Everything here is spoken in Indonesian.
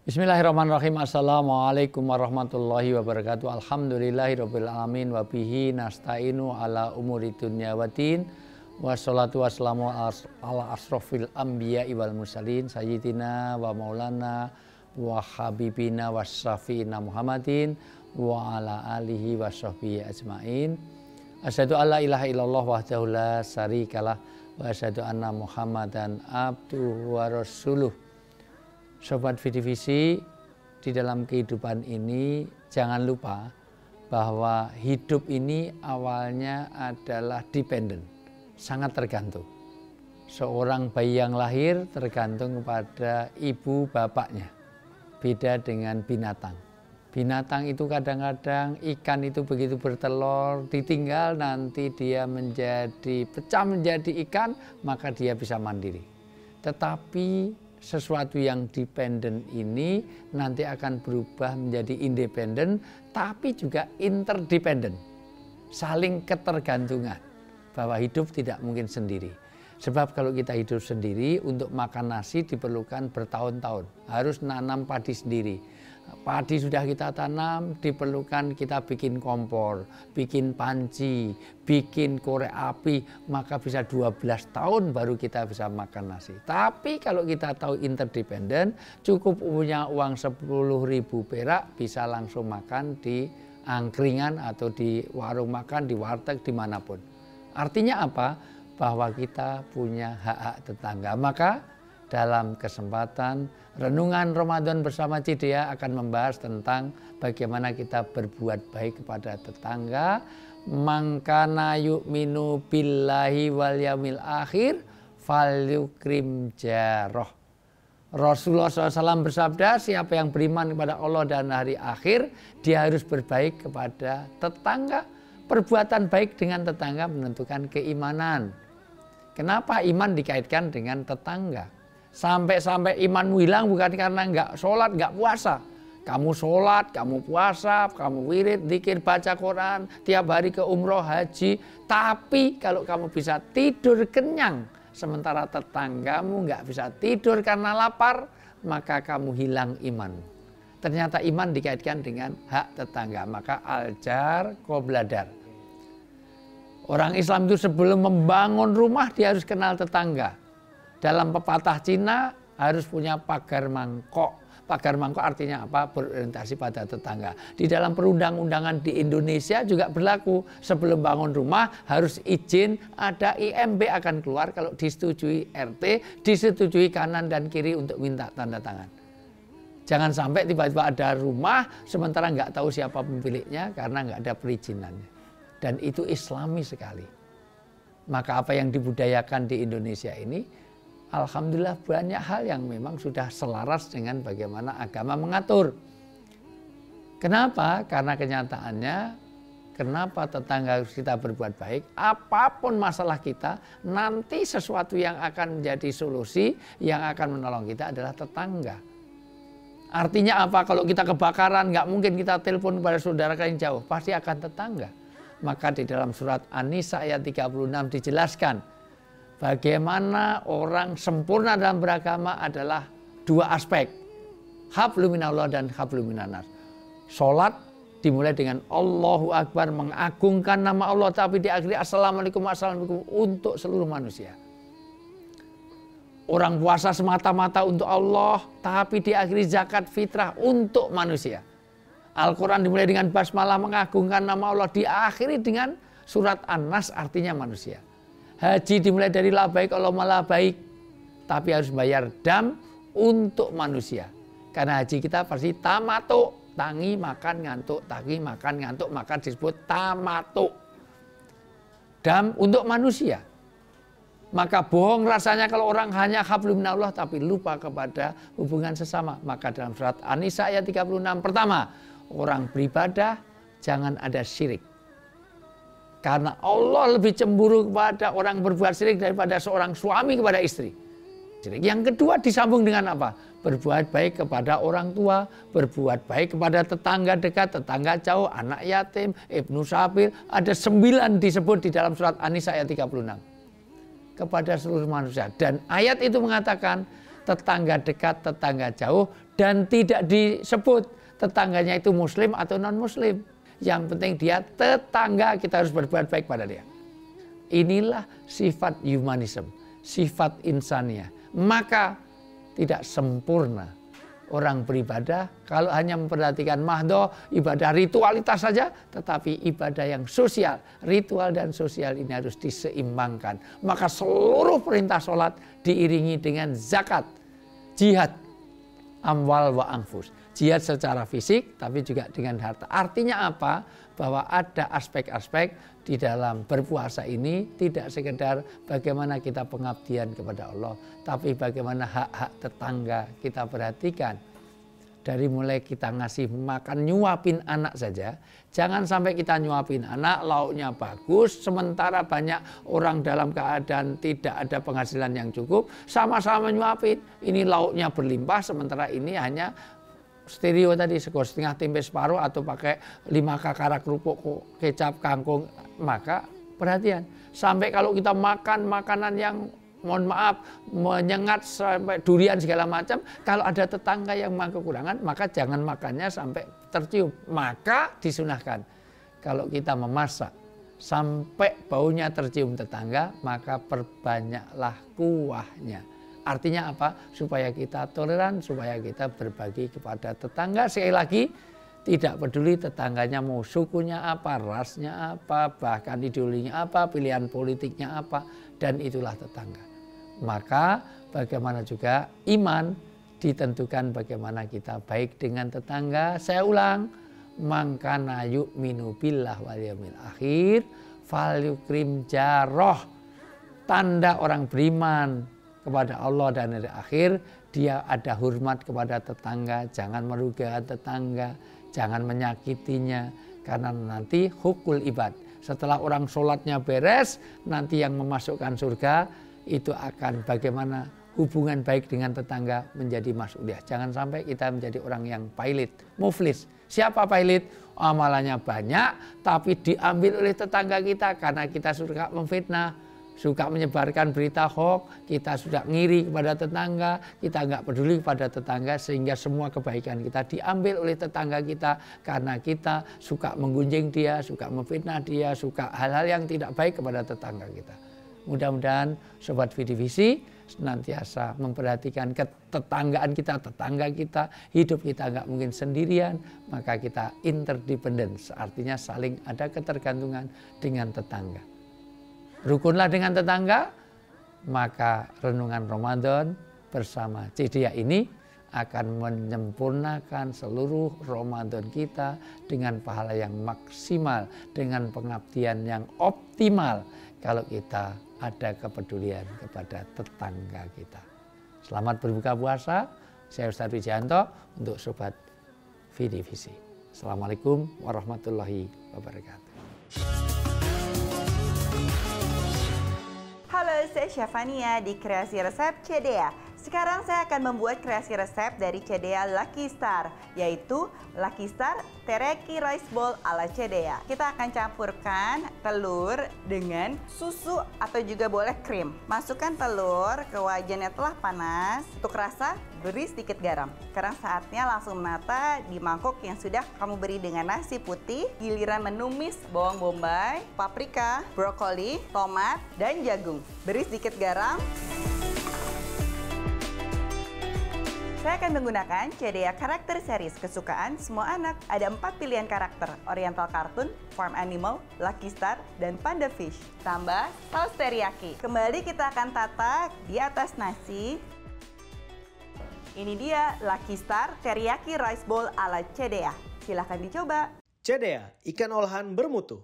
Bismillahirrahmanirrahim. Assalamualaikum warahmatullahi wabarakatuh. Alhamdulillahirabbil alamin wa bihi nasta'inu ala umuri dunya waddin. Wassalatu wassalamu ala asrofil anbiya'i wal mursalin sayyidina wa maulana wa habibina wa syafi'ina Muhammadin wa ala alihi wa sahbihi ajmain. Asyhadu alla ilaha illallah wahdahu la syarikalah wa asyhadu anna Muhammadan abduhu wa rasuluh. Sobat Vidivisi, di dalam kehidupan ini jangan lupa bahwa hidup ini awalnya adalah dependen, sangat tergantung. Seorang bayi yang lahir tergantung kepada ibu bapaknya, beda dengan binatang. Binatang itu kadang-kadang ikan itu begitu bertelur, ditinggal nanti dia pecah menjadi ikan, maka dia bisa mandiri. Tetapi sesuatu yang dependen ini nanti akan berubah menjadi independen, tapi juga interdependen, saling ketergantungan, bahwa hidup tidak mungkin sendiri. Sebab kalau kita hidup sendiri, untuk makan nasi diperlukan bertahun-tahun, harus nanam padi sendiri. Padi sudah kita tanam, diperlukan kita bikin kompor, bikin panci, bikin korek api, maka bisa 12 tahun baru kita bisa makan nasi. Tapi kalau kita tahu interdependen, cukup punya uang 10.000 perak, bisa langsung makan di angkringan atau di warung makan, di warteg, dimanapun. Artinya apa? Bahwa kita punya hak-hak tetangga. Maka dalam kesempatan Renungan Ramadan bersama Cidea akan membahas tentang bagaimana kita berbuat baik kepada tetangga. Mangkana yu'minu billahi wal yaumil akhir falyukrim jaroh. Rasulullah SAW bersabda, siapa yang beriman kepada Allah dan hari akhir, dia harus berbaik kepada tetangga. Perbuatan baik dengan tetangga menentukan keimanan. Kenapa iman dikaitkan dengan tetangga? Sampai-sampai imanmu hilang bukan karena nggak sholat, nggak puasa. Kamu sholat, kamu puasa, kamu wirid, zikir, baca Quran, tiap hari ke umroh, haji. Tapi kalau kamu bisa tidur kenyang, sementara tetanggamu nggak bisa tidur karena lapar, maka kamu hilang iman. Ternyata iman dikaitkan dengan hak tetangga. Maka aljar qobladar. Orang Islam itu sebelum membangun rumah dia harus kenal tetangga. Dalam pepatah Cina harus punya pagar mangkok. Pagar mangkok artinya apa? Berorientasi pada tetangga. Di dalam perundang-undangan di Indonesia juga berlaku. Sebelum bangun rumah harus izin, ada IMB akan keluar kalau disetujui RT, disetujui kanan dan kiri untuk minta tanda tangan. Jangan sampai tiba-tiba ada rumah sementara nggak tahu siapa pemiliknya karena nggak ada perizinannya. Dan itu islami sekali. Maka apa yang dibudayakan di Indonesia ini, alhamdulillah banyak hal yang memang sudah selaras dengan bagaimana agama mengatur. Kenapa? Karena kenyataannya, kenapa tetangga harus kita berbuat baik? Apapun masalah kita, nanti sesuatu yang akan menjadi solusi, yang akan menolong kita adalah tetangga. Artinya apa? Kalau kita kebakaran, nggak mungkin kita telepon kepada saudara yang jauh, pasti akan tetangga. Maka di dalam surat An-Nisa ayat 36 dijelaskan, bagaimana orang sempurna dalam beragama adalah dua aspek. Hablum minallah dan hablum minanas. Sholat dimulai dengan Allahu Akbar, mengagungkan nama Allah, tapi diakhiri Assalamualaikum Assalamualaikum untuk seluruh manusia. Orang puasa semata-mata untuk Allah, tapi diakhiri zakat fitrah untuk manusia. Al-Quran dimulai dengan basmalah, mengagungkan nama Allah, diakhiri dengan surat An-Nas, artinya manusia. Haji dimulai dari labaik Allahumma labaik, tapi harus bayar dam untuk manusia. Karena haji kita pasti tamatuk, tangi makan ngantuk, tangi makan ngantuk, maka disebut tamatuk. Dam untuk manusia. Maka bohong rasanya kalau orang hanya hablum minallah tapi lupa kepada hubungan sesama. Maka dalam surat An-Nisa ayat 36 pertama, orang beribadah jangan ada syirik. Karena Allah lebih cemburu kepada orang berbuat syirik daripada seorang suami kepada istri. Yang kedua disambung dengan apa? Berbuat baik kepada orang tua, berbuat baik kepada tetangga dekat, tetangga jauh, anak yatim, ibnu sabil. Ada 9 disebut di dalam surat An-Nisa ayat 36. Kepada seluruh manusia. Dan ayat itu mengatakan tetangga dekat, tetangga jauh Dan tidak disebut tetangganya itu muslim atau non-muslim. Yang penting dia tetangga, kita harus berbuat baik pada dia. Inilah sifat humanisme, sifat insania. Maka tidak sempurna orang beribadah kalau hanya memperhatikan mahdoh, ibadah ritualitas saja, tetapi ibadah yang sosial. Ritual dan sosial ini harus diseimbangkan. Maka seluruh perintah sholat diiringi dengan zakat, jihad, amwal wa anfus. Jihad secara fisik tapi juga dengan harta. Artinya apa? Bahwa ada aspek-aspek di dalam berpuasa ini tidak sekedar bagaimana kita pengabdian kepada Allah, tapi bagaimana hak-hak tetangga kita perhatikan. Dari mulai kita ngasih makan, nyuapin anak saja. Jangan sampai kita nyuapin anak, lauknya bagus, sementara banyak orang dalam keadaan tidak ada penghasilan yang cukup, sama-sama nyuapin. Ini lauknya berlimpah, sementara ini hanya stereo tadi, sekor setengah tempe separuh atau pakai 5 kakara kerupuk kecap kangkung. Maka perhatian, sampai kalau kita makan makanan yang mohon maaf menyengat sampai durian segala macam, kalau ada tetangga yang memang kekurangan, maka jangan makannya sampai tercium. Maka disunahkan kalau kita memasak sampai baunya tercium tetangga, maka perbanyaklah kuahnya. Artinya apa? Supaya kita toleran, supaya kita berbagi kepada tetangga. Sekali lagi, tidak peduli tetangganya mau sukunya apa, rasnya apa, bahkan ideologinya apa, pilihan politiknya apa, dan itulah tetangga. Maka bagaimana juga iman ditentukan bagaimana kita baik dengan tetangga. Saya ulang, mangkana yu'minu billah wal yaumil akhir falyukrim jaroh. Tanda orang beriman kepada Allah dan hari akhir, dia ada hormat kepada tetangga, jangan merugikan tetangga, jangan menyakitinya, karena nanti hukul ibad. Setelah orang sholatnya beres, nanti yang memasukkan surga itu akan bagaimana hubungan baik dengan tetangga menjadi mas'uliyah. Jangan sampai kita menjadi orang yang pailit, muflis. Siapa pailit? Amalannya banyak, tapi diambil oleh tetangga kita karena kita suka memfitnah, suka menyebarkan berita hoax, kita sudah ngiri kepada tetangga, kita nggak peduli kepada tetangga, sehingga semua kebaikan kita diambil oleh tetangga kita karena kita suka menggunjing dia, suka memfitnah dia, suka hal-hal yang tidak baik kepada tetangga kita. Mudah-mudahan Sobat Vidivisi senantiasa memperhatikan ketetanggaan kita, tetangga kita, hidup kita nggak mungkin sendirian, maka kita interdependence, artinya saling ada ketergantungan dengan tetangga. Rukunlah dengan tetangga, maka renungan Ramadan bersama Cedia ini akan menyempurnakan seluruh Ramadan kita dengan pahala yang maksimal, dengan pengabdian yang optimal kalau kita ada kepedulian kepada tetangga kita. Selamat berbuka puasa. Saya Ustaz Wijayanto untuk Sobat Vidivisi. Assalamualaikum warahmatullahi wabarakatuh. Halo, saya Syafania di Kreasi Resep Cedea. Sekarang saya akan membuat kreasi resep dari Cedea Lucky Star, yaitu Lucky Star Teriyaki Rice Bowl ala Cedea. Kita akan campurkan telur dengan susu atau juga boleh krim. Masukkan telur ke wajan yang telah panas. Untuk rasa, beri sedikit garam. Sekarang saatnya langsung menata di mangkok yang sudah kamu beri dengan nasi putih. Giliran menumis bawang bombay, paprika, brokoli, tomat, dan jagung. Beri sedikit garam. Saya akan menggunakan Cedea Karakter Series kesukaan semua anak. Ada 4 pilihan karakter, Oriental Cartoon, Farm Animal, Lucky Star, dan Panda Fish. Tambah saus teriyaki. Kembali kita akan tata di atas nasi. Ini dia Lucky Star Teriyaki Rice Bowl ala Cedea. Silahkan dicoba. Cedea, ikan olahan bermutu.